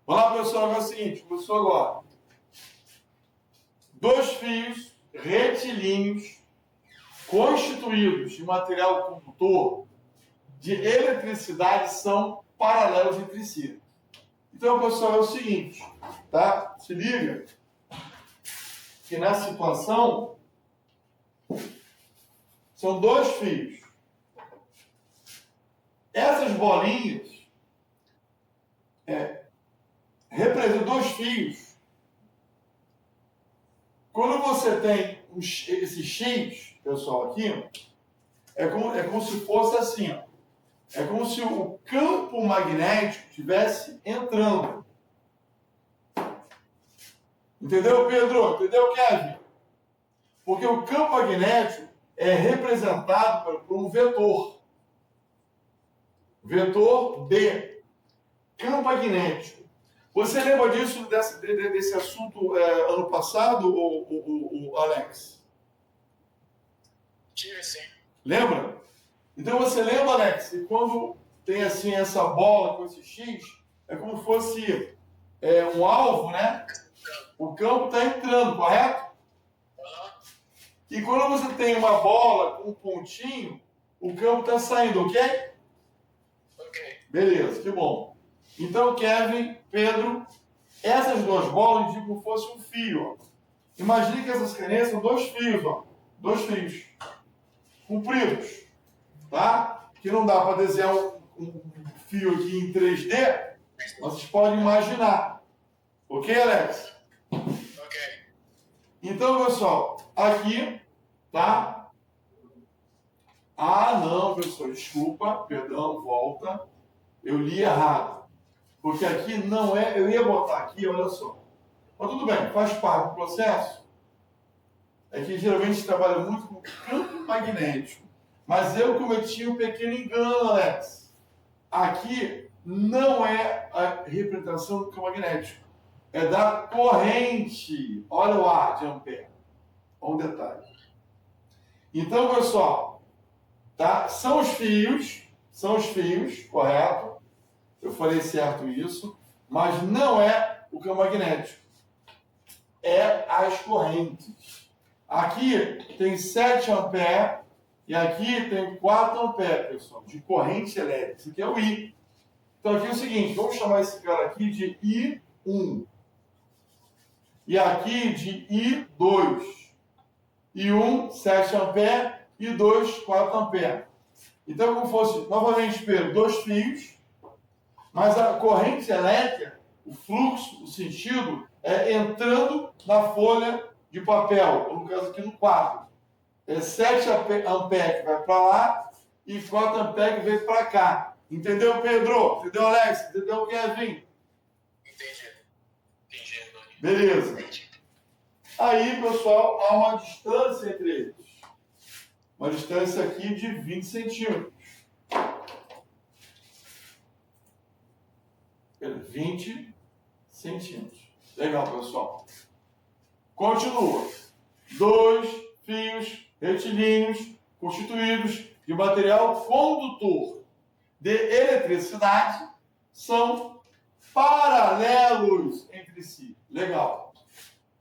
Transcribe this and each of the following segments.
Olá, pessoal, agora é o seguinte, começou agora. Dois fios retilíneos constituídos de material condutor de eletricidade são paralelos entre si. Então, pessoal, é o seguinte, tá? Se liga que na situação são dois fios. Essas bolinhas representam dois fios. Quando você tem esse X, pessoal, aqui, é como se fosse assim, ó. É como se o campo magnético estivesse entrando. Entendeu, Pedro? Entendeu, Kevin? Porque o campo magnético é representado por um vetor. Vetor B. Campo magnético. Você lembra disso, desse assunto ano passado, o Alex? Sim. Lembra? Então você lembra, Alex, que quando tem assim essa bola com esse X, é como se fosse um alvo, né? O campo está entrando, correto? E quando você tem uma bola com um pontinho, o campo está saindo, ok? Ok. Beleza, que bom. Então, Kevin, Pedro, essas duas bolas indicam como se fosse um fio. Ó. Imagine que essas canetas são dois fios, ó. Dois fios compridos, tá? Que não dá para desenhar um fio aqui em 3D, mas vocês podem imaginar. Ok, Alex? Ok. Então, pessoal, aqui, tá? Ah, não, pessoal, desculpa, perdão, volta. Eu li errado. Porque aqui não é, eu ia botar aqui, olha só. Mas tudo bem, faz parte do processo. É que geralmente a gente trabalha muito com campo magnético. Mas eu cometi um pequeno engano, Alex. Aqui não é a representação do campo magnético. É da corrente. Olha o A de ampere. Olha um detalhe. Então, pessoal, tá? São os fios, correto? Eu falei certo isso, mas não é o campo magnético. É as correntes. Aqui tem 7 amperes e aqui tem 4 amperes, pessoal, de corrente elétrica. Isso aqui é o I. Então aqui é o seguinte, vamos chamar esse cara aqui de I1. E aqui de I2. I1, 7 amperes, I2, 4 amperes. Então, como fosse, novamente, Pedro, dois fios, mas a corrente elétrica, o fluxo, o sentido, é entrando na folha de papel, ou no caso aqui no quadro. É 7 amperes que vai para lá e 4 amperes que vem para cá. Entendeu, Pedro? Entendeu, Alex? Entendeu, Kevin? Entendi, Antônio. Beleza. Entendi. Aí, pessoal, há uma distância entre eles. Uma distância aqui de 20 centímetros. 20 centímetros. Legal, pessoal. Continua. Dois fios retilíneos constituídos de material condutor de eletricidade são paralelos entre si. Legal.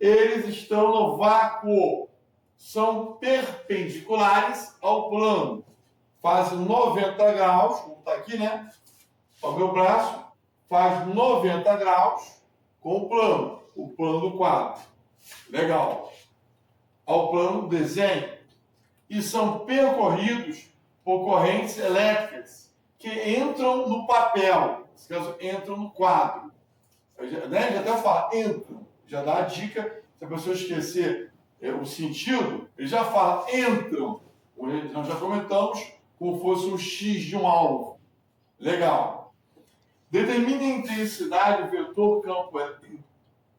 Eles estão no vácuo. São perpendiculares ao plano. Fazem 90 graus, como está aqui, né? O meu braço faz 90 graus com o plano do quadro. Legal. Ao plano do desenho. E são percorridos por correntes elétricas que entram no papel. Nesse caso, entram no quadro. Já até fala, entram. Já dá a dica, se a pessoa esquecer o sentido, ele já fala, entram. Nós já comentamos como fosse um X de um alvo. Legal. Determine a intensidade do vetor campo elétrico.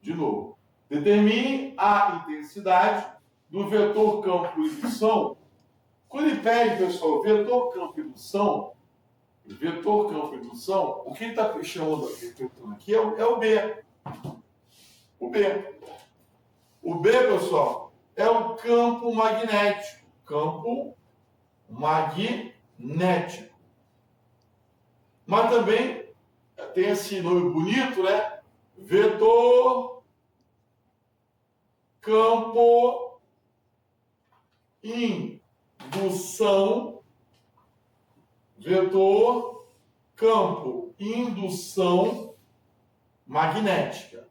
De novo. Determine a intensidade do vetor campo indução. Quando ele pede, pessoal, vetor campo indução, o que ele está chamando aqui é o B. O B. O B, pessoal, é o campo magnético. Campo magnético. Mas também tem esse nome bonito, né? vetor, campo, indução, vetor, campo, indução magnética.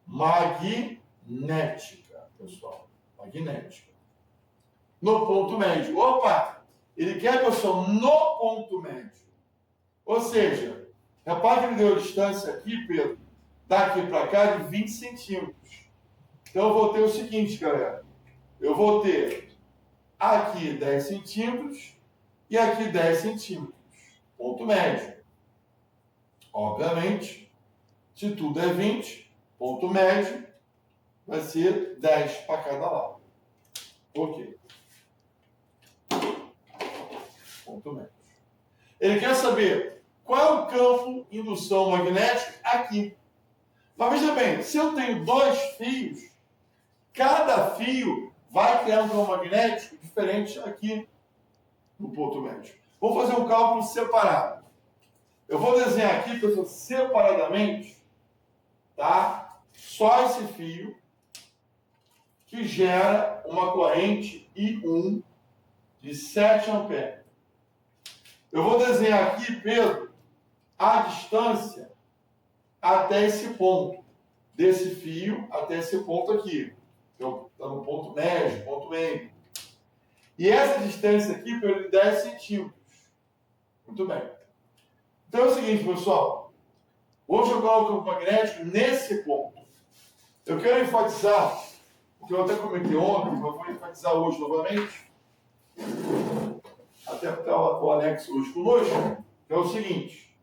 Magnética, pessoal. Magnética. No ponto médio. Opa! Ele quer, pessoal, no ponto médio. Ou seja, repare que ele deu a distância aqui, Pedro, daqui para cá de 20 centímetros. Então eu vou ter o seguinte, galera. Eu vou ter aqui 10 centímetros e aqui 10 centímetros. Ponto médio. Obviamente, se tudo é 20, ponto médio vai ser 10 para cada lado. Ok. Ponto médio. Ele quer saber qual é o campo indução magnética aqui. Mas veja bem, se eu tenho dois fios, cada fio vai criar um campo magnético diferente aqui no ponto médio. Vamos fazer um cálculo separado. Eu vou desenhar aqui, pessoal, separadamente, tá? Só esse fio que gera uma corrente I1 de 7 amperes. Eu vou desenhar aqui, Pedro, a distância até esse ponto, desse fio até esse ponto aqui. Então, está no ponto médio, ponto M. E essa distância aqui, Pedro, de 10 centímetros. Muito bem. Então é o seguinte, pessoal. Vou jogar o campo magnético nesse ponto. Eu quero enfatizar, o que eu até comentei ontem, mas vou enfatizar hoje novamente, até porque o Alex hoje conosco, que é o seguinte.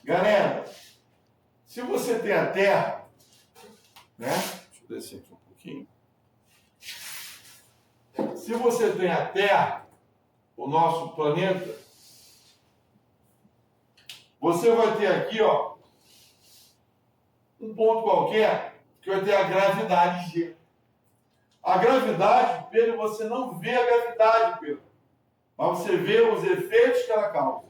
Galera, se você tem a Terra, né? Deixa eu descer aqui um pouquinho. Se você tem a Terra, o nosso planeta, você vai ter aqui, ó, um ponto qualquer que vai ter a gravidade G. A gravidade, Pedro, você não vê a gravidade, Pedro, mas você vê os efeitos que ela causa.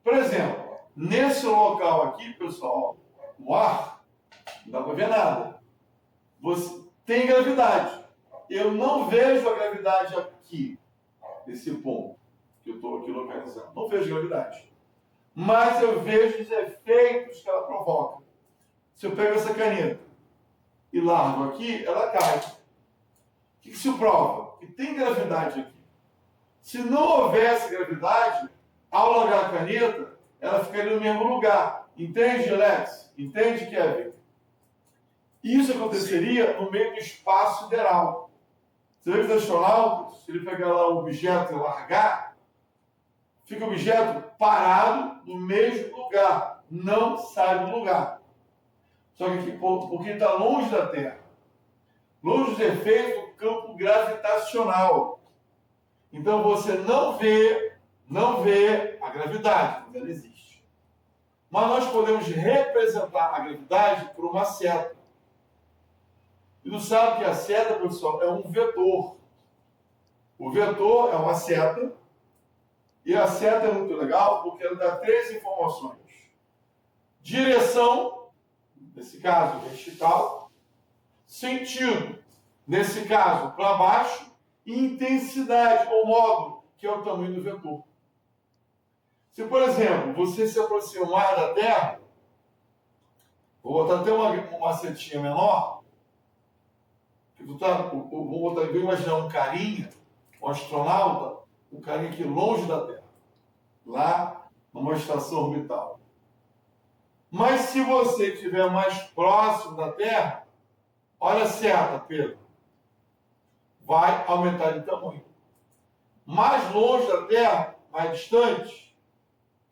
Por exemplo, nesse local aqui, pessoal, no ar, não dá para ver nada. Você tem gravidade. Eu não vejo a gravidade aqui, nesse ponto que eu estou aqui localizando. Não vejo gravidade. Mas eu vejo os efeitos que ela provoca. Se eu pego essa caneta e largo aqui, ela cai. O que isso prova? Que tem gravidade aqui. Se não houvesse gravidade, ao largar a caneta, ela ficaria no mesmo lugar. Entende, Alex? Entende, Kevin? Isso aconteceria no meio do espaço sideral. Você vê que os astronautas, se ele pegar lá o objeto e largar, fica o objeto parado no mesmo lugar, não sai do lugar. Só que aqui, porque está longe da Terra, longe dos efeitos do campo gravitacional. Então você não vê a gravidade, mas ela existe. Mas nós podemos representar a gravidade por uma seta. E não sabe que a seta, pessoal, é um vetor. O vetor é uma seta. E a seta é muito legal porque ela dá três informações. Direção, nesse caso, vertical. Sentido, nesse caso, para baixo. E intensidade, ou módulo, que é o tamanho do vetor. Se, por exemplo, você se aproximar da Terra, vou botar até uma setinha menor, vou imaginar um carinha, um astronauta, um carinha aqui longe da Terra, lá numa estação orbital. Mas se você estiver mais próximo da Terra, olha a seta, Pedro, vai aumentar de tamanho. Mais longe da Terra, mais distante,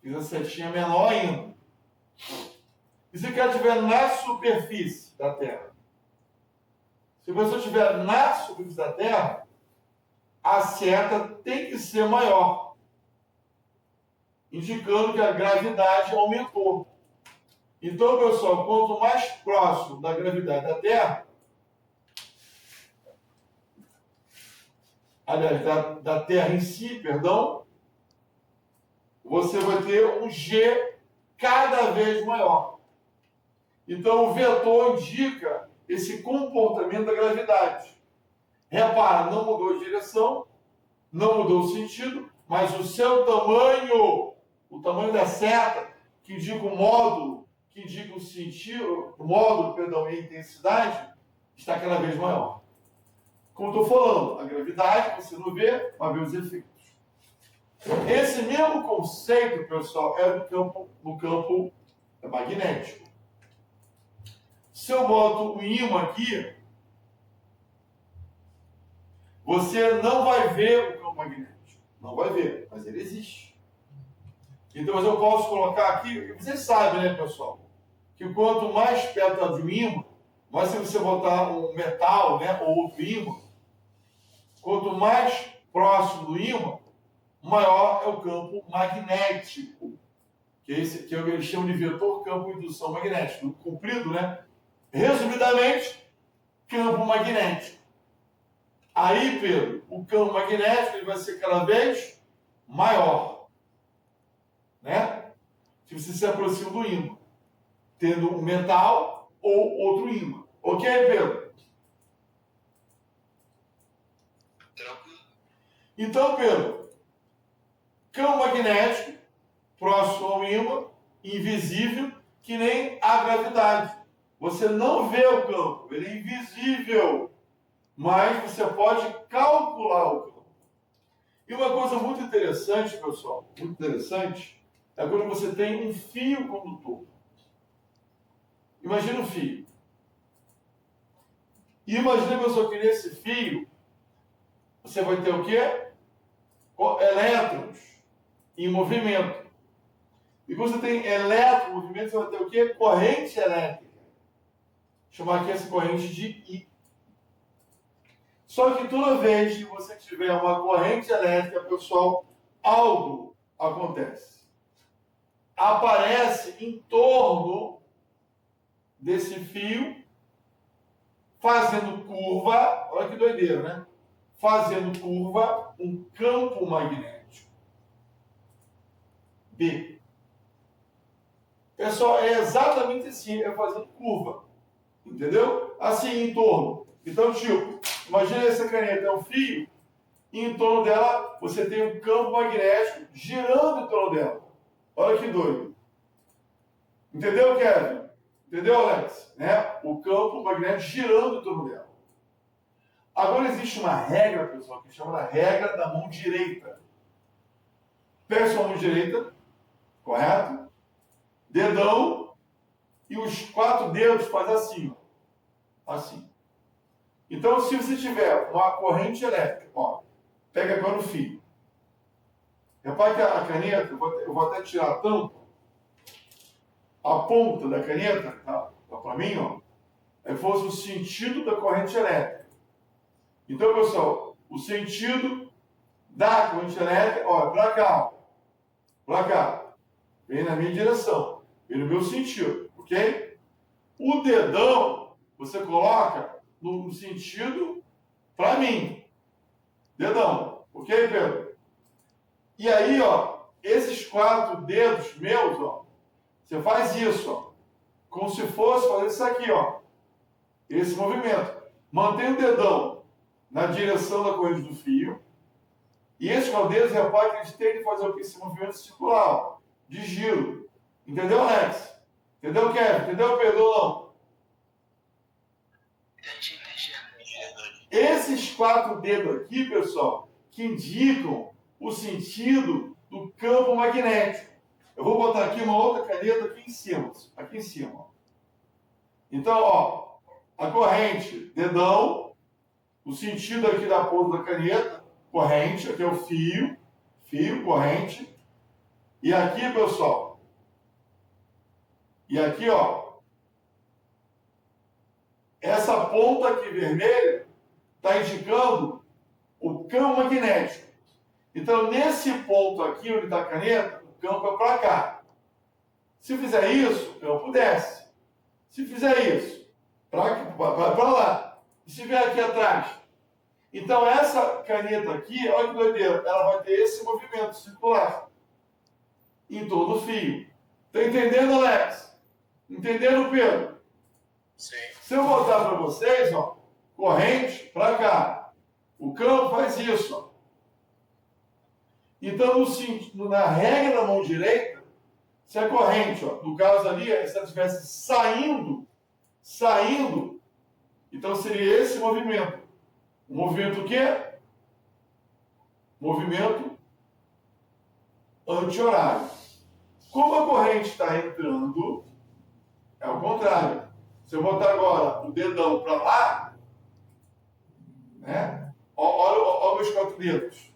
fiz a setinha menor ainda. E se o cara estiver na superfície da Terra, se você estiver na superfície da Terra, a seta tem que ser maior, indicando que a gravidade aumentou. Então, pessoal, quanto mais próximo da gravidade da Terra, aliás, da Terra em si, perdão, você vai ter um G cada vez maior. Então, o vetor indica esse comportamento da gravidade. Repara, não mudou a direção, não mudou o sentido, mas o seu tamanho, o tamanho da seta, que indica o módulo, que indica o sentido, o módulo, perdão, e a intensidade, está cada vez maior. Como estou falando, a gravidade, você não vê, mas vê os efeitos. Esse mesmo conceito, pessoal, é no campo magnético. Se eu boto o ímã aqui, você não vai ver o campo magnético. Não vai ver, mas ele existe. Então, eu posso colocar aqui, vocês sabem, né, pessoal, que quanto mais perto de um ímã, mas se você botar um metal, né, ou outro ímã, quanto mais próximo do ímã, maior é o campo magnético, que eles chamam de vetor campo indução magnética. Comprido, né? Resumidamente, campo magnético. Aí, Pedro, o campo magnético ele vai ser cada vez maior, né? Se você se aproxima do ímã, tendo um metal ou outro ímã. Ok, Pedro? Tranquilo. Então, Pedro, campo magnético, próximo ao ímã, invisível, que nem a gravidade. Você não vê o campo, ele é invisível, mas você pode calcular o campo. E uma coisa muito interessante, pessoal, muito interessante, é quando você tem um fio condutor. Imagina um fio. E imagina, pessoal, que nesse fio você vai ter o quê? Elétrons em movimento. E quando você tem elétron em movimento, você vai ter o quê? Corrente elétrica. Chamar aqui essa corrente de I. Só que toda vez que você tiver uma corrente elétrica, pessoal, algo acontece. Aparece em torno desse fio, fazendo curva, olha que doideira, né? Fazendo curva, um campo magnético. B. Pessoal, é exatamente assim, é fazendo curva. Entendeu? Assim, em torno. Então, tipo, imagina essa caneta é um fio, e em torno dela você tem um campo magnético girando em torno dela. Olha que doido. Entendeu, Kevin? Entendeu, Alex? Né? O campo magnético girando em torno dela. Agora existe uma regra, pessoal, que chama a regra da mão direita. Pega sua mão direita, correto? Dedão, e os 4 dedos faz assim, ó. Assim. Então, se você tiver uma corrente elétrica, ó, pega agora o fio. Repare que a caneta, eu vou até tirar a tampa, a ponta da caneta, tá para mim, ó, é fosse o sentido da corrente elétrica. Então, pessoal, o sentido da corrente elétrica, ó, é para cá, ó, para cá. Vem na minha direção, vem no meu sentido, ok? O dedão, você coloca no sentido para mim. Dedão, ok, Pedro? E aí, ó, esses 4 dedos meus, ó, você faz isso, ó, como se fosse fazer isso aqui, ó, esse movimento. Mantém o dedão na direção da corrente do fio. E esses dedos, repare que eles têm que fazer esse movimento circular, ó, de giro. Entendeu, Alex? Entendeu, Kevin? Entendeu, Pedro? Não? Entendi. Esses 4 dedos aqui, pessoal, que indicam o sentido do campo magnético. Eu vou botar aqui uma outra caneta aqui em cima. Aqui em cima. Ó. Então, ó, a corrente, dedão, o sentido aqui da ponta da caneta, corrente, aqui é o fio, corrente. E aqui, pessoal, e aqui, ó, essa ponta aqui vermelha está indicando o campo magnético. Então, nesse ponto aqui, onde está a caneta, o campo é para cá. Se fizer isso, o campo desce. Se fizer isso, para lá. E se vier aqui atrás? Então, essa caneta aqui, olha que doideira, ela vai ter esse movimento circular em todo o fio. Está entendendo, Alex? Entendendo, Pedro? Sim. Se eu botar para vocês, ó, corrente para cá, o campo faz isso, ó. Então, na regra da mão direita, se a corrente, ó, no caso ali, se ela estivesse saindo, então seria esse movimento. O movimento o quê? Movimento anti-horário. Como a corrente está entrando, é o contrário. Se eu botar agora o dedão para lá, né? Olha meus 4 dedos.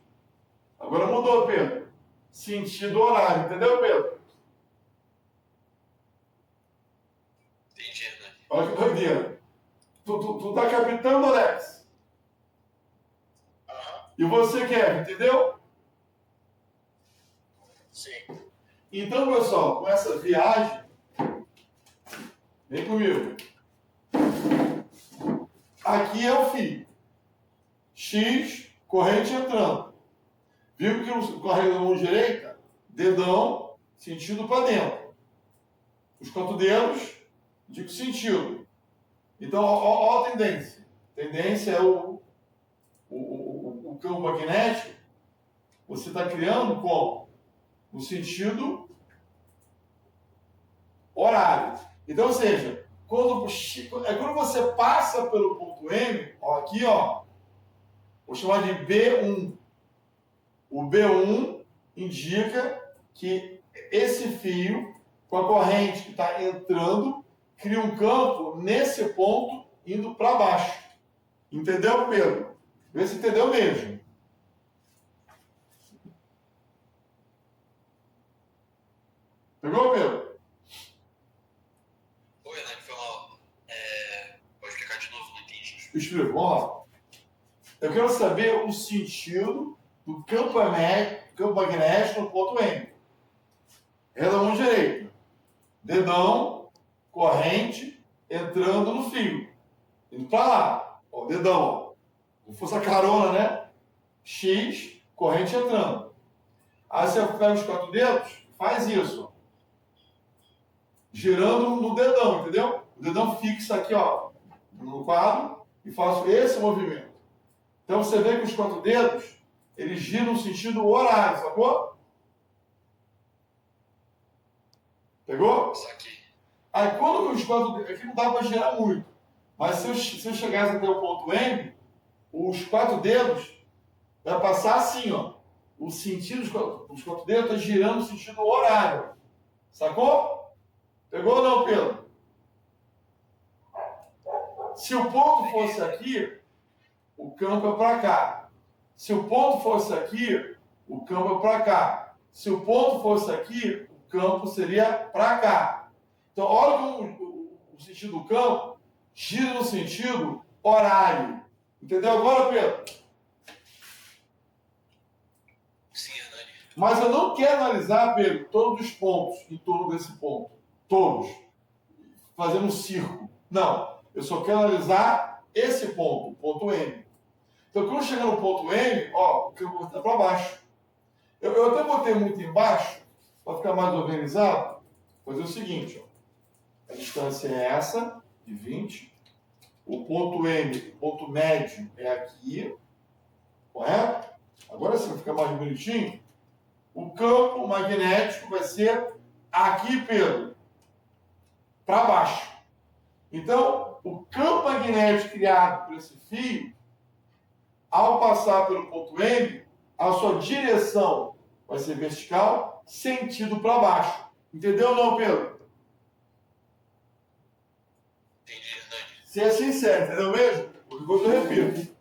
Agora mudou, Pedro. Sentido horário, entendeu, Pedro? Entendi, né? Olha que doideira. Tu tá captando, Alex? Aham. E você, Kevin, entendeu? Sim. Então, pessoal, com essa viagem, vem comigo. Aqui é o fio. X, corrente entrando. Viu que o correio da mão direita, dedão, sentido para dentro. Os 4 dedos, digo sentido. Então, ó a tendência. Tendência é o campo magnético. Você está criando como? No sentido horário. Então, ou seja, quando você passa pelo ponto M, ó, aqui, ó, vou chamar de B1. O B1 indica que esse fio, com a corrente que está entrando, cria um campo nesse ponto indo para baixo. Entendeu, Pedro? Vê se entendeu mesmo. Pegou, Pedro? Oi, Elaine, foi mal. Pode explicar de novo, não entendi. Explico, vamos lá. Eu quero saber o sentido do campo magnético no ponto M. É da mão direita. Dedão, corrente, entrando no fio. Indo para lá. Ó, o dedão, ó. Como fosse a carona, né? X, corrente entrando. Aí você pega os 4 dedos, faz isso. Ó. Girando no dedão, entendeu? O dedão fixa aqui, ó, no quadro e faço esse movimento. Então você vê que os 4 dedos, eles giram no sentido horário, sacou? Pegou? Isso aqui. Aí quando os 4 dedos, aqui não dá para girar muito, mas se eu chegasse até o ponto M, os 4 dedos vai passar assim, ó. O sentido dos 4 dedos está girando no sentido horário. Sacou? Pegou ou não, Pedro? Se o ponto fosse aqui, o campo é para cá. Se o ponto fosse aqui, o campo é para cá. Se o ponto fosse aqui, o campo seria para cá. Então, olha como o sentido do campo gira no sentido horário. Entendeu agora, Pedro? Sim, Hernani. Mas eu não quero analisar, Pedro, todos os pontos em torno desse ponto. Todos. Fazendo um círculo. Não. Eu só quero analisar esse ponto, o ponto M. Então, quando chegar no ponto M, ó, o campo vai estar para baixo. Eu até botei muito embaixo, para ficar mais organizado. Vou fazer o seguinte, ó. A distância é essa, de 20. O ponto M, o ponto médio, é aqui. Correto? Agora sim, vai ficar mais bonitinho. O campo magnético vai ser aqui, Pedro. Para baixo. Então, o campo magnético criado por esse fio, ao passar pelo ponto M, a sua direção vai ser vertical, sentido para baixo. Entendeu ou não, Pedro? Entendi, Hernani. Seja sincero, entendeu mesmo? Porque eu repito.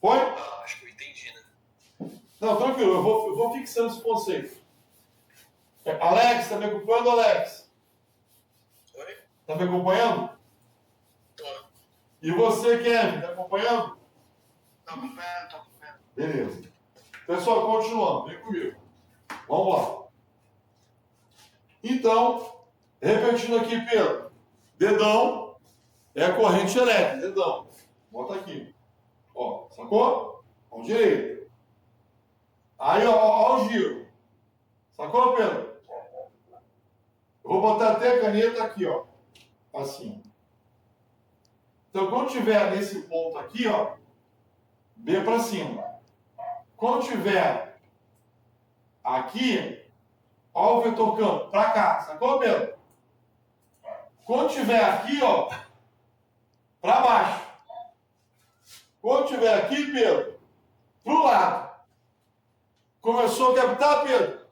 Foi? Ah, acho que eu entendi, né? Não, tranquilo, eu vou fixando esse conceito. Alex, tá me acompanhando, Alex? Oi? Tá me acompanhando? Tô. E você, Kevin, tá acompanhando? Tô acompanhando, tô acompanhando. Beleza. Pessoal, continuando, vem comigo. Vamos lá. Então, repetindo aqui, Pedro. Dedão é a corrente elétrica, dedão. Bota aqui. Ó, sacou? Mão direita. Aí, ó o giro. Sacou, Pedro? Eu vou botar até a caneta aqui, ó. assim. Então, quando tiver nesse ponto aqui, ó, B para cima. Quando tiver aqui, ó o vetor campo, para cá, sacou, Pedro? Quando tiver aqui, ó, para baixo. Quando tiver aqui, Pedro, para o lado. Começou a captar, Pedro?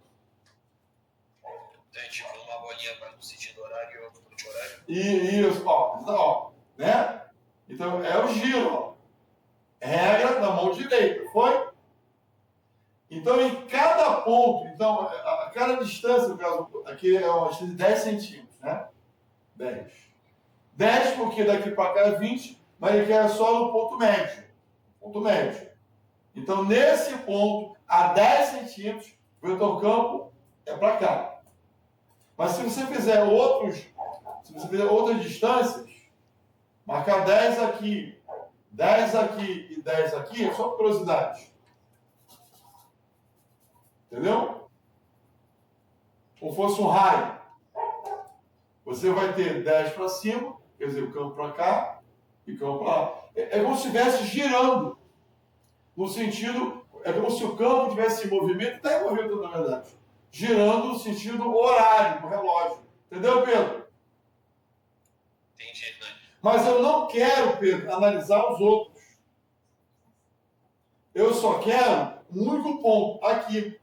Então, tipo, uma bolinha vai no sentido horário e outra no anti-horário. Isso, ó, né? Então, é o giro, ó. Regra da mão direita, foi? Então, em cada ponto, então, a cada distância, no caso, aqui é uma distância de 10 centímetros, né? 10. 10 porque daqui para cá é 20, mas ele quer só no ponto médio. Ponto médio. Então, nesse ponto, a 10 centímetros, o vetor campo é para cá. Mas se você fizer outras distâncias, marcar 10 aqui, 10 aqui e 10 aqui, é só curiosidade. Entendeu? Como fosse um raio. Você vai ter 10 para cima, quer dizer, o campo para cá e o campo para lá. É como se estivesse girando. No sentido, é como se o campo estivesse em movimento, está em movimento na verdade. Girando no sentido horário do relógio. Entendeu, Pedro? Entendi, né? Mas eu não quero, Pedro, analisar os outros. Eu só quero um único ponto, aqui.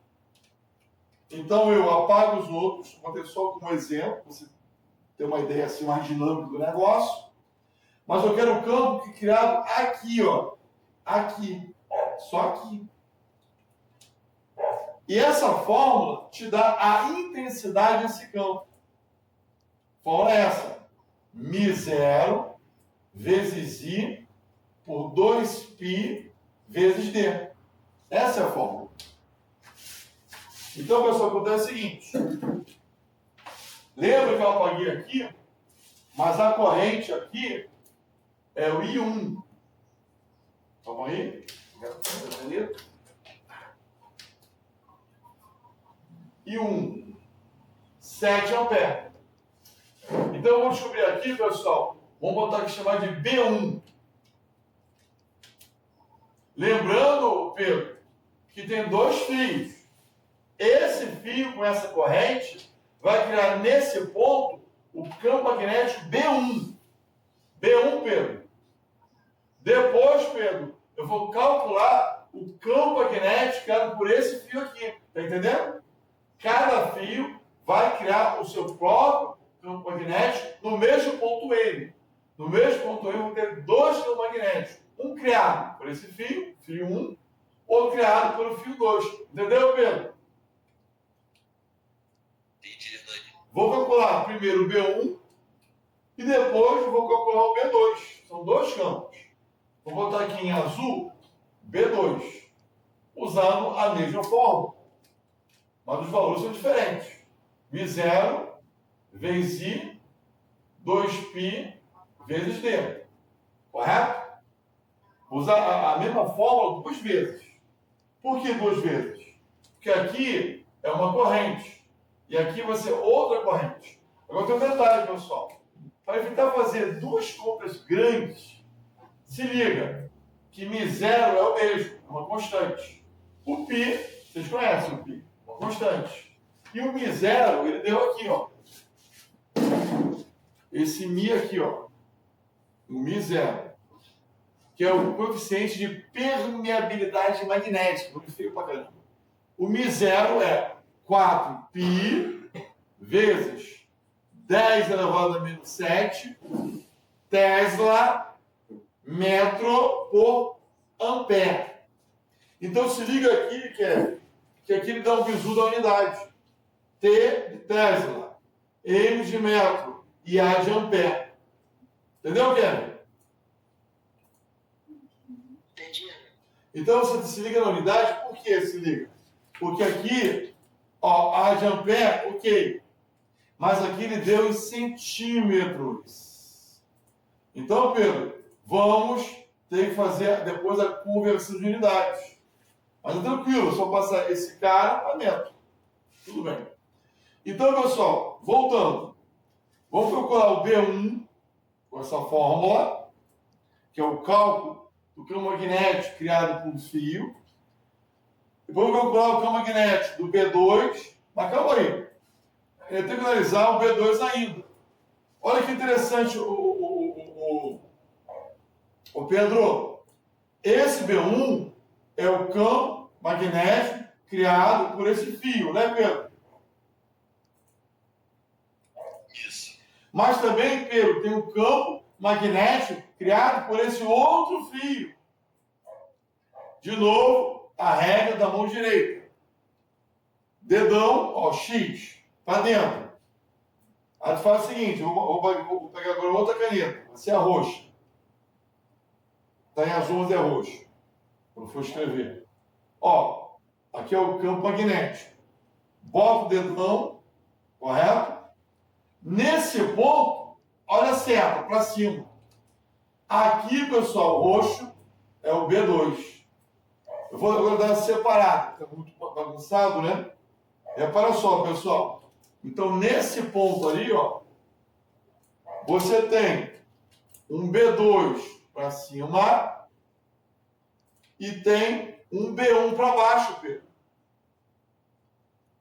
Então eu apago os outros, vou ter só como exemplo, você ter uma ideia assim mais dinâmica do negócio. Mas eu quero o campo criado aqui, ó. Aqui. Só aqui. E essa fórmula te dá a intensidade desse campo. A fórmula é essa. μ0 vezes I por 2π vezes D. Essa é a fórmula. Então, pessoal, acontece o seguinte. Lembra que eu apaguei aqui? Mas a corrente aqui é o I1. Vamos aí? I1. 7 amperes. Então, vamos descobrir aqui, pessoal. Vamos botar aqui chamar de B1. Lembrando, Pedro, que tem dois fios. Esse fio com essa corrente vai criar nesse ponto o campo magnético B1. B1, Pedro. Depois, Pedro, eu vou calcular o campo magnético criado por esse fio aqui. Tá entendendo? Cada fio vai criar o seu próprio campo magnético no mesmo ponto M. No mesmo ponto M, eu vou ter dois campos magnéticos. Um criado por esse fio, fio 1, outro criado pelo fio 2. Entendeu, Pedro? Entendi, né? Vou calcular primeiro o B1 e depois vou calcular o B2. São dois campos. Vou botar aqui em azul B2, usando a mesma fórmula. Mas os valores são diferentes. μ0 vezes I, 2π vezes D. Correto? Usa a mesma fórmula duas vezes. Por que duas vezes? Porque aqui é uma corrente. E aqui vai ser outra corrente. Agora tem um detalhe, pessoal. Para evitar fazer duas contas grandes, se liga que μ0 é o mesmo, é uma constante. O π, vocês conhecem o π, uma constante. E o μ0, ele deu aqui, ó. Esse μ aqui, ó. O μ0. Que é o coeficiente de permeabilidade magnética. Muito feio pra caramba. O μ0 é 4π vezes 10 elevado a menos 7 Tesla metro por ampere. Então se liga aqui, que aqui ele dá um bizu da unidade. T de Tesla, M de metro e A de ampere. Entendeu, Kevin? Entendi. Então você se liga na unidade, por que se liga? Porque aqui, ó, A de ampere, ok. Mas aqui ele deu em centímetros. Então, Pedro, vamos ter que fazer depois a conversão de unidades. Mas é tranquilo, só passar esse cara para metro. Tudo bem. Então, pessoal, voltando. Vamos procurar o B1 com essa fórmula, que é o cálculo do campo magnético criado por um fio. Depois eu vou calcular o campo magnético do B2, mas calma aí, eu tenho que analisar o B2 ainda. Olha que interessante, o Pedro. Esse B1 é o campo magnético criado por esse fio, né, Pedro? Isso. Mas também, Pedro, tem um campo magnético criado por esse outro fio. De novo, a regra da mão direita. Dedão, ó, X, para dentro. Aí tu faz o seguinte, vou pegar agora outra caneta, vai ser a roxa. Está em azul, mas é roxo. Quando for escrever. Ó, aqui é o campo magnético. Bota o dedão, correto? Nesse ponto, olha a seta, para cima. Aqui, pessoal, roxo é o B2. Eu vou agora dar separado, está muito bagunçado, né? Repara só, pessoal. Então, nesse ponto ali, ó, você tem um B2 para cima e tem um B1 para baixo, Pedro.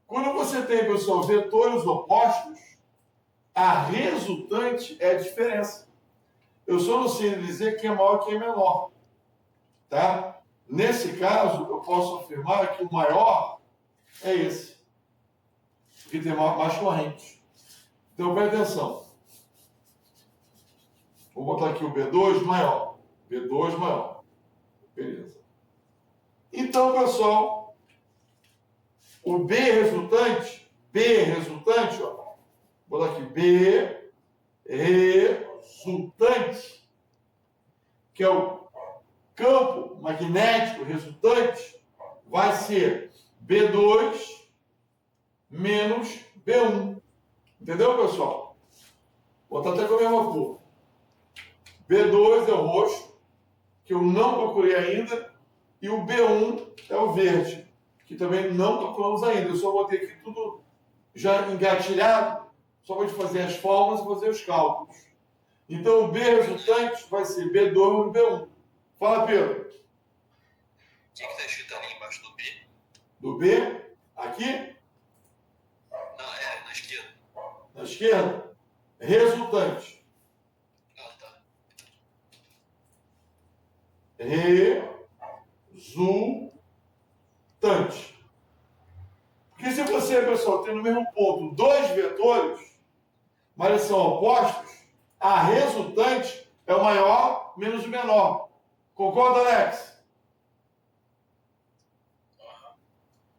Quando você tem, pessoal, vetores opostos, a resultante é a diferença. Eu só não sei dizer quem é maior e quem é menor. Tá? Nesse caso, eu posso afirmar que o maior é esse, que tem mais corrente. Então, presta atenção. Vou botar aqui o B2 maior. B2 maior. Beleza. Então, pessoal, o B resultante, ó. Vou botar aqui B resultante, que é o campo magnético resultante, vai ser B2 menos B1. Entendeu, pessoal? Vou botar até com a mesma cor. B2 é o roxo, que eu não procurei ainda, e o B1 é o verde, que também não calculamos ainda. Eu só botei aqui tudo já engatilhado, só para fazer as fórmulas e fazer os cálculos. Então, o B resultante vai ser B2 menos B1. Fala, Pedro. O que está escrito ali embaixo do B? Do B, aqui, Não, na esquerda. na esquerda, resultante. Ah, tá. Resultante. Porque se você, pessoal, tem no mesmo ponto dois vetores, mas eles são opostos, a resultante é o maior menos o menor. Concorda, Alex?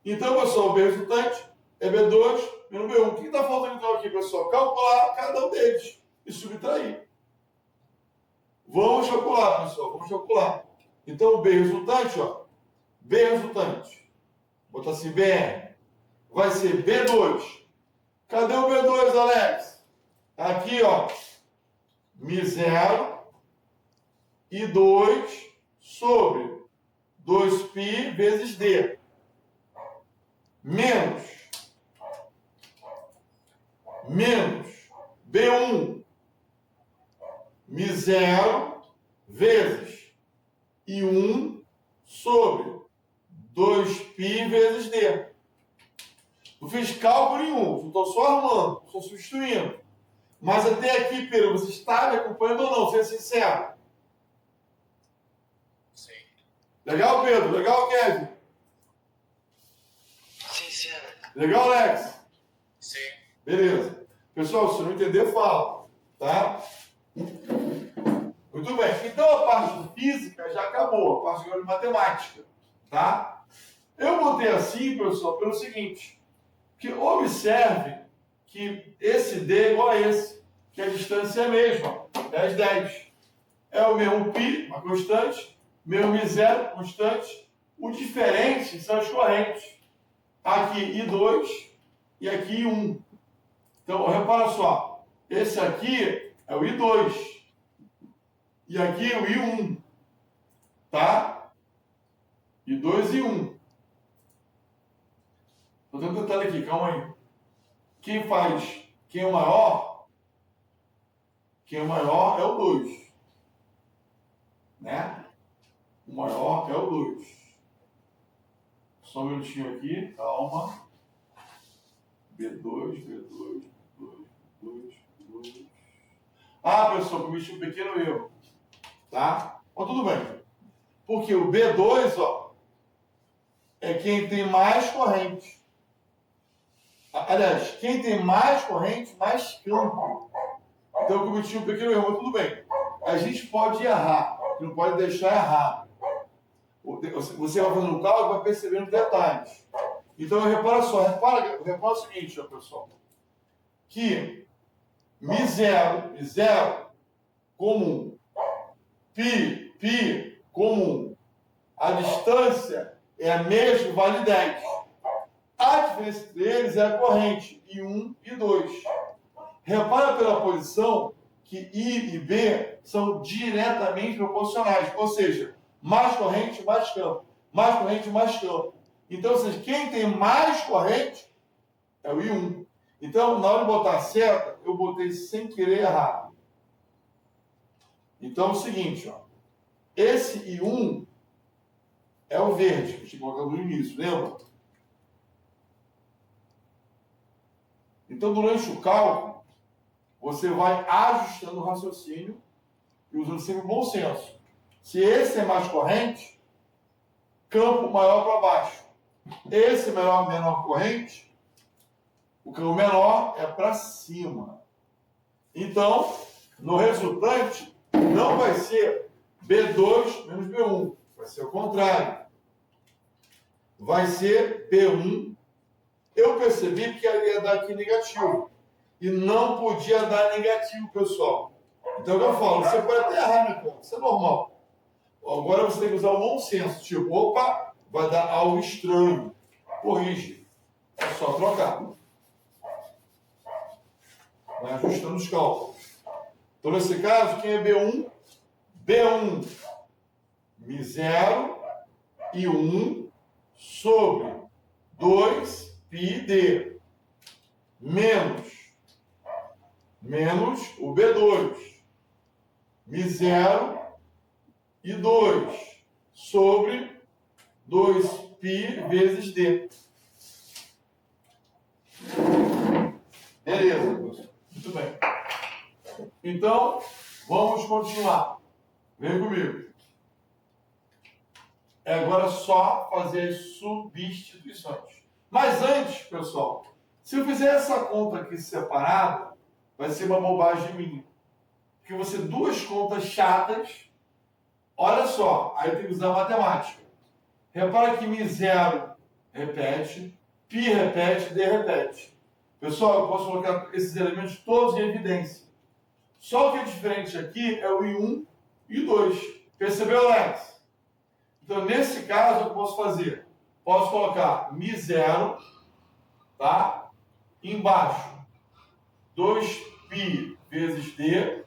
Então, pessoal, o B resultante é B2 menos B1. O que está faltando então aqui, pessoal? Calcular cada um deles e subtrair. Vamos calcular, pessoal, vamos calcular. Então, o B resultante, ó, B resultante, botar assim, BR, vai ser B2. Cadê o B2, Alex? Aqui, ó, Mi0 e 2 sobre 2π vezes D. Menos B1 Mi0 vezes I1 sobre 2π vezes D. Não fiz cálculo nenhum, não estou só arrumando, estou substituindo. Mas até aqui, Pedro, você está me acompanhando ou não? Seja sincero. Sim. Legal, Pedro? Legal, Kevin? Sincero. Legal, Alex? Sim. Beleza. Pessoal, se não entender, fala. Tá? Muito bem. Então, a parte de física já acabou. A parte agora de matemática. Tá? Eu botei assim, pessoal, pelo seguinte. Que observe que esse D é igual a esse. Que a distância é a mesma. 10, 10. É o mesmo π, uma constante. Mesmo μ0, constante. O diferente são as correntes. Aqui I2 e aqui I1. Então, repara só. Esse aqui é o I2. E aqui o I1. Tá? I2 e I1. Estou dando um detalhe aqui, calma aí. Quem é o maior que o maior é o 2. Né? O maior é o 2. Só um minutinho aqui, calma. B2, B2, B2, B2, B2. Ah, pessoal, cometi um pequeno erro. Tá? Mas tudo bem. Porque o B2, ó, é quem tem mais corrente. Aliás, quem tem mais corrente, mais campo. Então eu cometi um pequeno erro, mas tudo bem. A gente pode errar, não pode deixar errar. Você vai fazendo o cálculo e vai percebendo detalhes. Então repara só, repara o seguinte, ó, pessoal. Que Mi0 comum, π comum. A distância é a mesma, vale 10. A diferença entre eles é a corrente, I1 e 2. Repara pela posição que I e B são diretamente proporcionais, ou seja, mais corrente, mais campo. Mais corrente, mais campo. Então, ou seja, quem tem mais corrente é o I1. Então, na hora de botar a seta, eu botei sem querer errado. Então, é o seguinte, ó. Esse I1 é o verde, que a gente colocou no início, lembra? Então, durante o cálculo, você vai ajustando o raciocínio e usando sempre o bom senso. Se esse é mais corrente, campo maior para baixo. Esse menor corrente, o campo menor é para cima. Então, no resultante, não vai ser B2 menos B1. Vai ser o contrário. Vai ser B1. Eu percebi que ia dar aqui negativo. E não podia dar negativo, pessoal. Então, eu falo, você pode até errar na conta. Isso é normal. Agora você tem que usar o bom senso. Tipo, opa, vai dar algo estranho. Corrige. É só trocar. Vai ajustando os cálculos. Então, nesse caso, quem é B1? B1, Mi0 e 1 sobre 2πd menos o B2, Mi0 e 2 sobre 2π vezes d. Beleza, muito bem. Então, vamos continuar. Vem comigo. É agora só fazer as substituições. Mas antes, pessoal, se eu fizer essa conta aqui separada, vai ser uma bobagem minha. Porque você duas contas chatas, olha só, aí tem que usar matemática. Repara que Mi0 repete, π repete, d repete. Pessoal, eu posso colocar esses elementos todos em evidência. Só o que é diferente aqui é o I1 e o 2. Percebeu, Alex? Então, nesse caso, eu posso fazer? Posso colocar Mi0, tá? Embaixo, 2π vezes d.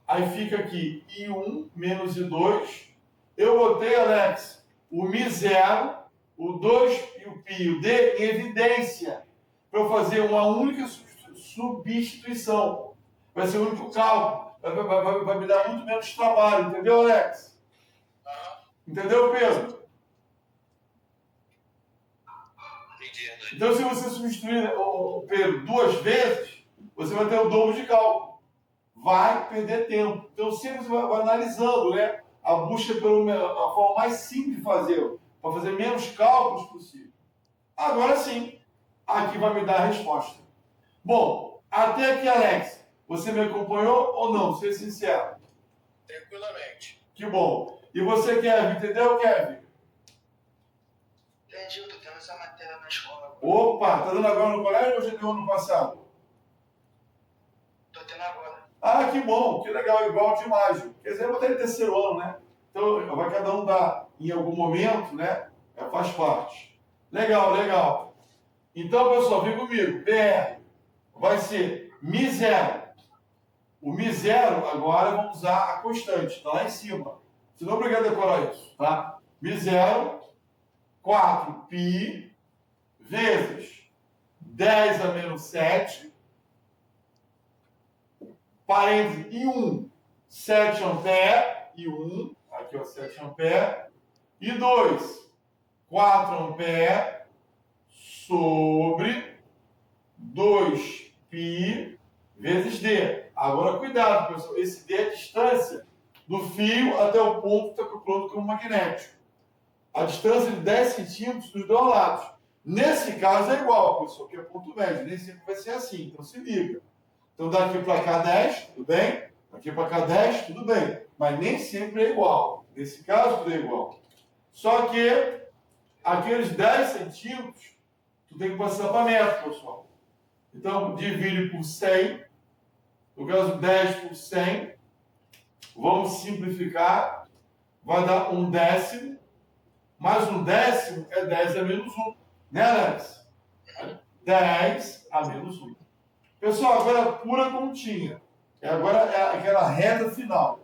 Aí fica aqui I1 menos I2. Eu botei, Alex, o Mi0, o 2 e o π e o d em evidência. Para eu fazer uma única substituição. Vai ser o único cálculo. Vai me dar muito menos trabalho. Entendeu, Alex? Entendeu, Pedro? Entendi. Então, se você substituir, Pedro, duas vezes, você vai ter o dobro de cálculo. Vai perder tempo. Então, sempre você vai analisando, né? A busca pela forma mais simples de fazer, para fazer menos cálculos possível. Agora sim, aqui vai me dar a resposta. Bom, até aqui, Alex, você me acompanhou ou não? Seja sincero. Tranquilamente. Que bom. E você, Kevin, entendeu, Kevin? Entendi, eu tô tendo essa matéria na escola. Opa, tá dando agora no colégio ou já deu ano passado? Tô tendo agora. Ah, que bom, que legal, igual de imagem. Quer dizer, eu vou ter terceiro ano, né? Então, vai cada um dar em algum momento, né? Faz parte. Legal, legal. Então, pessoal, vem comigo. PR vai ser Mi0. O Mi0, agora, vamos usar a constante, está lá em cima. Você não é obrigado a decorar isso, tá? Mi0, 4π vezes 10 a menos 7 parênteses, e 1, 7 amperes, e 1, aqui ó, 7 amperes, e 2, 4 amperes, sobre 2π vezes D. Agora, cuidado, pessoal, esse D é a distância do fio até o ponto que está calculando como magnético. A distância de 10 centímetros dos dois lados. Nesse caso é igual, pessoal, que é ponto médio. Nem sempre vai ser assim, então se liga. Então daqui para cá 10, tudo bem? Daqui para cá 10, tudo bem. Mas nem sempre é igual. Nesse caso, tudo é igual. Só que aqueles 10 centímetros, tu tem que passar para metro, pessoal. Então, divide por 100. No caso, 10 por 100. Vamos simplificar. Vai dar 1/10. Mais 1/10 é 10 a menos 1. Né, Alex? 10 a menos 1. Pessoal, agora é pura continha. Agora é aquela reta final.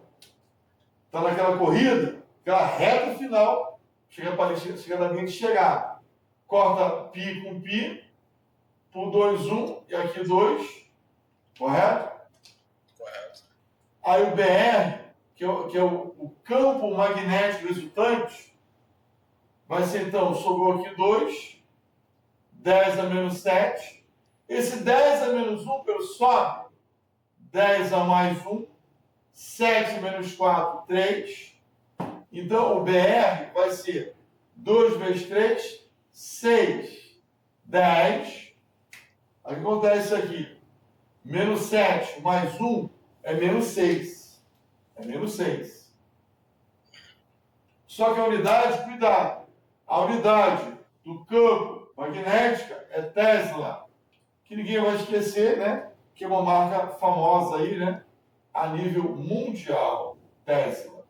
Está naquela corrida, aquela reta final, chega na linha de chegada. Corta π com π, por 2, 1, e aqui 2, correto? Correto. Aí o BR, que é o campo magnético resultante, vai ser então, sobrou aqui 2, 10 a menos 7. Esse 10 a menos 1, pelo sobe, 10 a mais 1, 7 menos 4, 3. Então, o BR vai ser 2 vezes 3, 6, 10. Aí o que acontece aqui? Menos 7 mais 1 é menos 6. É menos 6. Só que a unidade, cuidado, a unidade do campo magnética é Tesla, que ninguém vai esquecer, né? Que é uma marca famosa aí, né? A nível mundial, Tesla.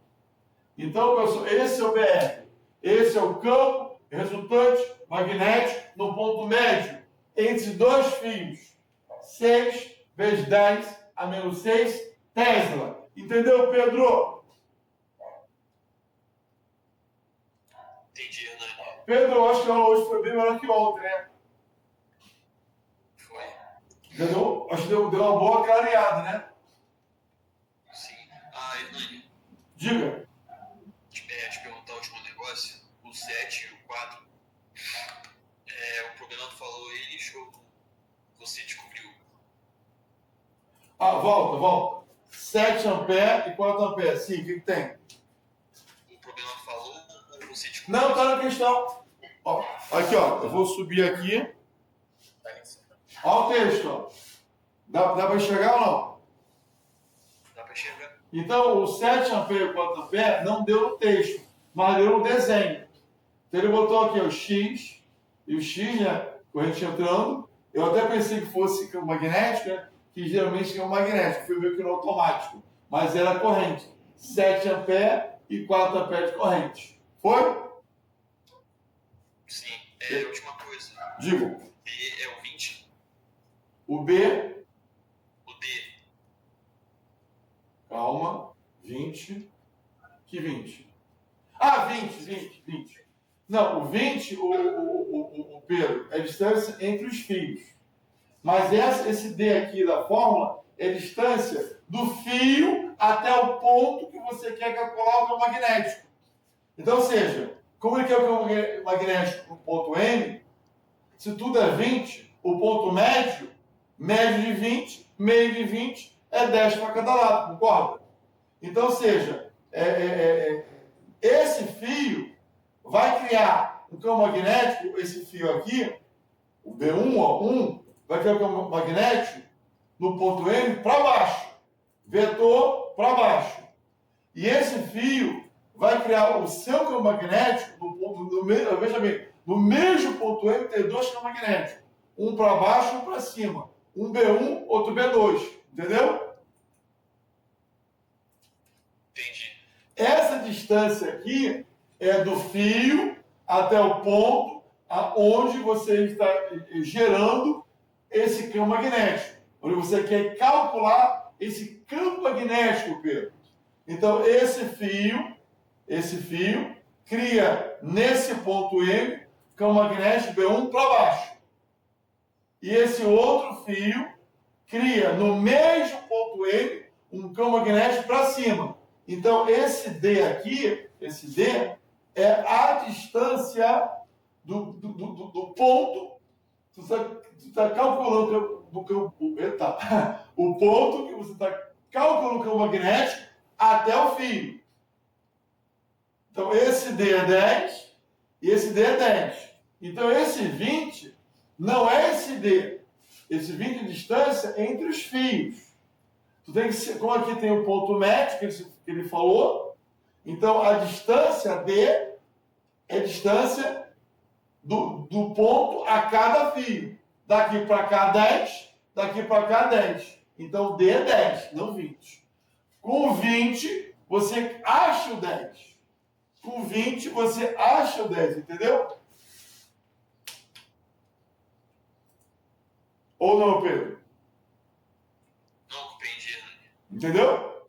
Então, pessoal, esse é o BR. Esse é o campo resultante magnético no ponto médio entre dois fios. 6 vezes 10 a menos 6 Tesla. Entendeu, Pedro? Entendi, Hernani. Pedro, eu acho que a aula hoje foi bem melhor que ontem, né? Foi? Entendeu? Acho que deu uma boa clareada, né? Sim. Ah, Hernani, Diga. te perguntar o último negócio. O 7 e o 4. O programa falou eles ou você descobriu? Ah, volta. 7 amperes e 4 amperes. Sim, o que tem? O programa falou ou você descobriu? Não, tá na questão. Ó, aqui, ó. Eu vou subir aqui. Tá em cima. Ó o texto, ó. Dá para enxergar ou não? Dá pra enxergar? Então, o 7 amperes e 4 amperes não deu no texto, mas deu no desenho. Então, ele botou aqui ó, o X, e o X, né? Corrente entrando. Eu até pensei que fosse campo magnético, né? Que geralmente é um magnético. Foi meio que no automático. Mas era corrente. 7 amperes e 4 amperes de corrente. Foi? Sim. A última coisa. Digo. B é o 20. O B, O D. calma, 20. Que 20? Ah, 20. Não, o 20, o Pedro, é a distância entre os fios. Mas esse D aqui da fórmula é a distância do fio até o ponto que você quer calcular o campo magnético. Então, ou seja, como ele quer o campo magnético no ponto M, se tudo é 20, o ponto médio de 20, meio de 20, é 10 para cada lado, concorda? Então, ou seja, esse fio vai criar um campo magnético, esse fio aqui, o B1, ó, 1, vai criar um campo magnético no ponto M para baixo, vetor para baixo. E esse fio vai criar o seu campo magnético no ponto, veja bem, no mesmo ponto M tem dois campos magnéticos, um para baixo e um para cima. Um B1, outro B2, entendeu? Entendi. Essa distância aqui é do fio até o ponto onde você está gerando esse campo magnético. Onde você quer calcular esse campo magnético, Pedro. Então, esse fio cria nesse ponto M campo magnético B1 para baixo. E esse outro fio cria no mesmo ponto M um campo magnético para cima. Então, esse D aqui, esse D, é a distância do ponto. Tu está calculando o ponto que você está calculando o campo magnético até o fio. Então, esse D é 10 e esse D é 10. Então, esse 20 não é esse D. Esse 20 de distância é entre os fios. Tu tem que ser, como aqui tem o ponto médio que ele falou, então a distância D é a distância do ponto a cada fio. Daqui para cá 10, daqui para cá 10. Então D é 10, não 20. Com 20, você acha o 10. Com 20, você acha o 10, entendeu? Ou não, Pedro? Não, compreendi. Entendeu?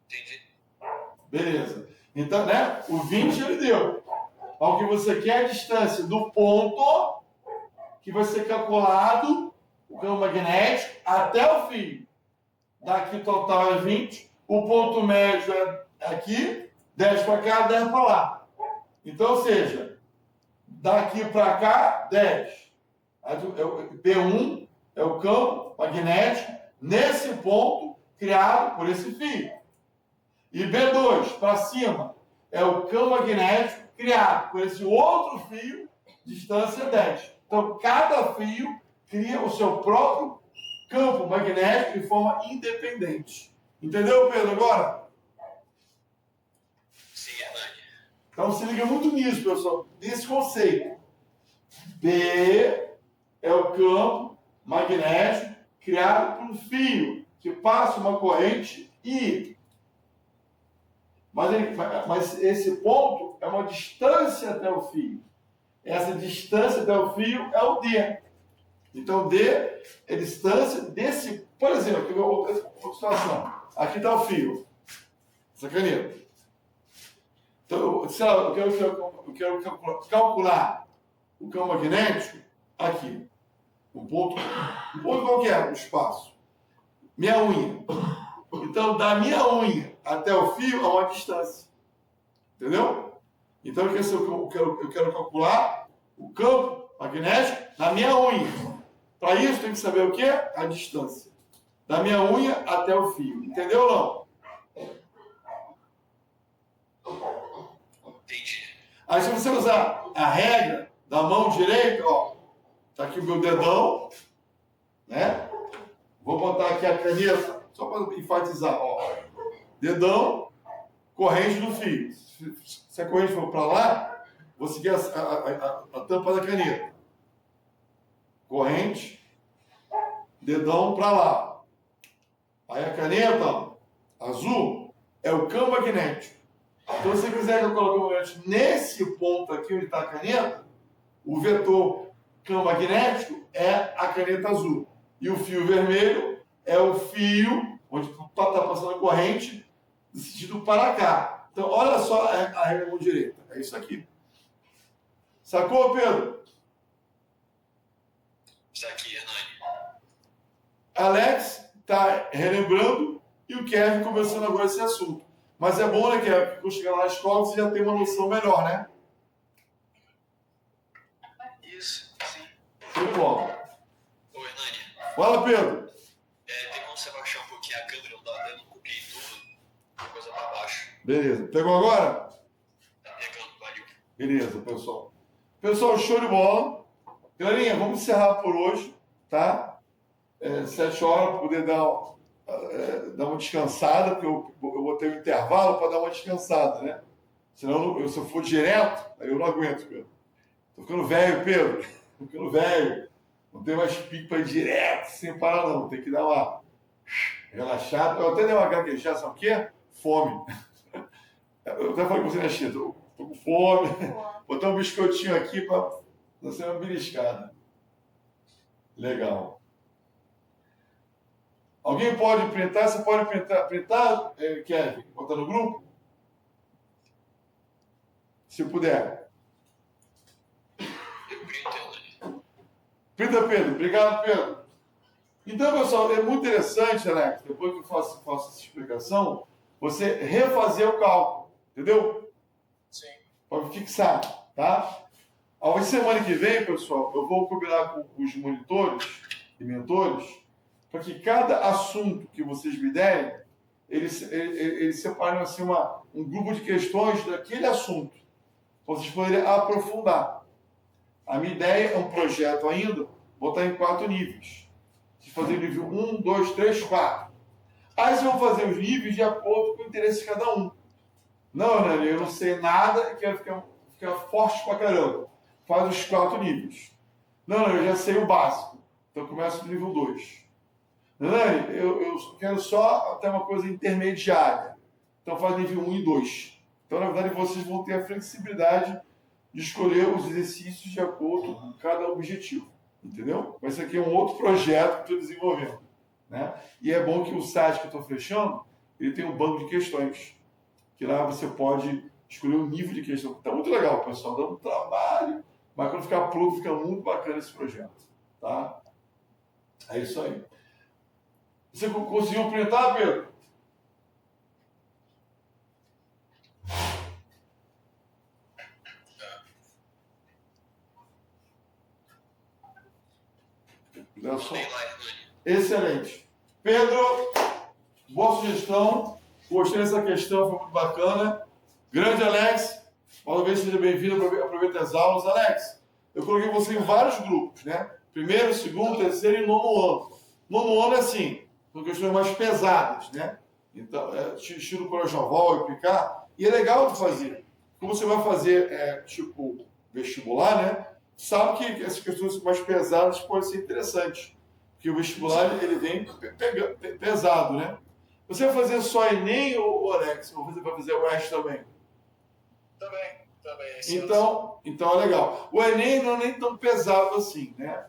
Entendi. Beleza. Então, né? O 20 ele deu. Ao que você quer a distância do ponto que vai ser calculado o campo magnético até o fio. Daqui total é 20. O ponto médio é aqui, 10 para cá, 10 para lá. Então, ou seja, daqui para cá, 10. P1 é o campo magnético nesse ponto criado por esse fio. E B2 para cima é o campo magnético criado por esse outro fio, distância 10. Então, cada fio cria o seu próprio campo magnético de forma independente. Entendeu, Pedro, agora? Sim, Hernani. Então, se liga muito nisso, pessoal, nesse conceito. B é o campo magnético criado por um fio que passa uma corrente I. Mas esse ponto é uma distância até o fio. Essa distância até o fio é o D. Então, D é a distância desse... Por exemplo, aqui outra situação. Aqui está o fio. Essa caneta. Então, sei lá, eu quero calcular o campo magnético aqui. Um ponto qualquer, um espaço. Minha unha. Então, da minha unha até o fio é uma distância. Entendeu? Então, eu quero calcular o campo magnético na minha unha. Para isso, tem que saber o quê? A distância. Da minha unha até o fio. Entendeu ou não? Entendi. Aí, se você usar a regra da mão direita, ó, tá aqui o meu dedão, né? Vou botar aqui a caneta, só para enfatizar, ó. Dedão, corrente do fio. Se a corrente for para lá, vou seguir a tampa da caneta. Corrente, dedão para lá. Aí a caneta, ó, azul, é o campo magnético. Então, se você quiser que eu coloque o magnético nesse ponto aqui onde está a caneta, o vetor campo magnético é a caneta azul. E o fio vermelho é o fio onde está passando a corrente no sentido para cá. Então, olha só a regra da mão direita. É isso aqui. Sacou, Pedro? Isso aqui, Hernani. Alex está relembrando e o Kevin começando agora esse assunto. Mas é bom, né, Kevin? Quando chegar lá na escola, você já tem uma noção melhor, né? Isso, sim. Show de bola. Ô, Hernani. Fala, Pedro. Tem como você baixar um pouquinho a câmera? Eu não copiei tudo. Coisa pra baixo. Beleza. Pegou agora? Tá pegando, valeu. Beleza, pessoal. Pessoal, show de bola. Galerinha, vamos encerrar por hoje, tá? 7 horas para poder dar uma descansada, porque eu vou ter um intervalo para dar uma descansada, né? Senão, se eu for direto, aí eu não aguento, Pedro. Tô ficando velho, Pedro. Tô ficando velho. Não tem mais pique para ir direto, sem parar, não. Tem que dar uma relaxada. Eu até dei uma gaguejada, sabe o quê? Fome. Eu até falei com você, né, Chico? Tô com fome. Botar um biscoitinho aqui para não ser uma beliscada. Legal. Alguém pode printar? Você pode printar, Kevin? Botar no grupo? Se puder. Eu printo, Hernani. Printa, Pedro. Obrigado, Pedro. Então, pessoal, é muito interessante, Alex, depois que eu faço essa explicação, você refazer o cálculo, entendeu? Sim. Para fixar, tá? A semana que vem, pessoal, eu vou combinar com os monitores e mentores para que cada assunto que vocês me derem, eles separem assim, um grupo de questões daquele assunto, para vocês poderem aprofundar. A minha ideia é um projeto ainda, botar em 4 níveis. Vocês fazerem nível 1, 2, 3, 4. Aí vocês vão fazer os níveis de acordo com o interesse de cada um. Não, né? Eu não sei nada e quero ficar forte pra caramba. Faz os 4 níveis. Não, eu já sei o básico. Então começa no nível 2. Não, eu quero só ter uma coisa intermediária. Então faz nível 1 e 2. Então, na verdade, vocês vão ter a flexibilidade de escolher os exercícios de acordo com cada objetivo. Entendeu? Mas isso aqui é um outro projeto que estou desenvolvendo. Né? E é bom que o site que eu estou fechando, ele tem um banco de questões. Que lá você pode escolher o nível de questão. Está muito legal, pessoal. Dá um trabalho, mas quando ficar pronto, fica muito bacana esse projeto. Tá? É isso aí. Você conseguiu printar, Pedro? Excelente. Pedro, boa sugestão. Gostei dessa questão, foi muito bacana. Grande Alex, mais uma vez seja bem-vindo, aproveita as aulas. Alex, eu coloquei você em vários grupos, né? Primeiro, segundo, terceiro e nono ano. Nono ano é assim, são questões mais pesadas, né? Então, estilo Corajão e Picar. E é legal de fazer. Como você vai fazer, tipo, vestibular, né? Sabe que essas questões mais pesadas podem ser interessantes. Porque o vestibular, ele vem pesado, né? Você vai fazer só Enem ou Alex? Ou você vai fazer o UERJ também? Também. Então é legal. O Enem não é nem tão pesado assim, né?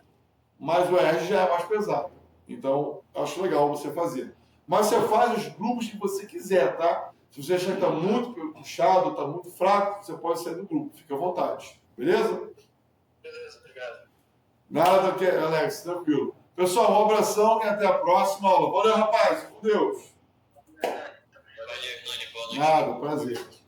Mas o UERJ já é mais pesado. Então, acho legal você fazer. Mas você faz os grupos que você quiser, tá? Se você achar que está muito puxado, está muito fraco, você pode sair do grupo. Fique à vontade. Beleza? Beleza, obrigado. Nada, Alex, tranquilo. Pessoal, um abração e até a próxima aula. Valeu, rapaz. Com Deus. Valeu, Hernani. Boa noite. Nada, prazer.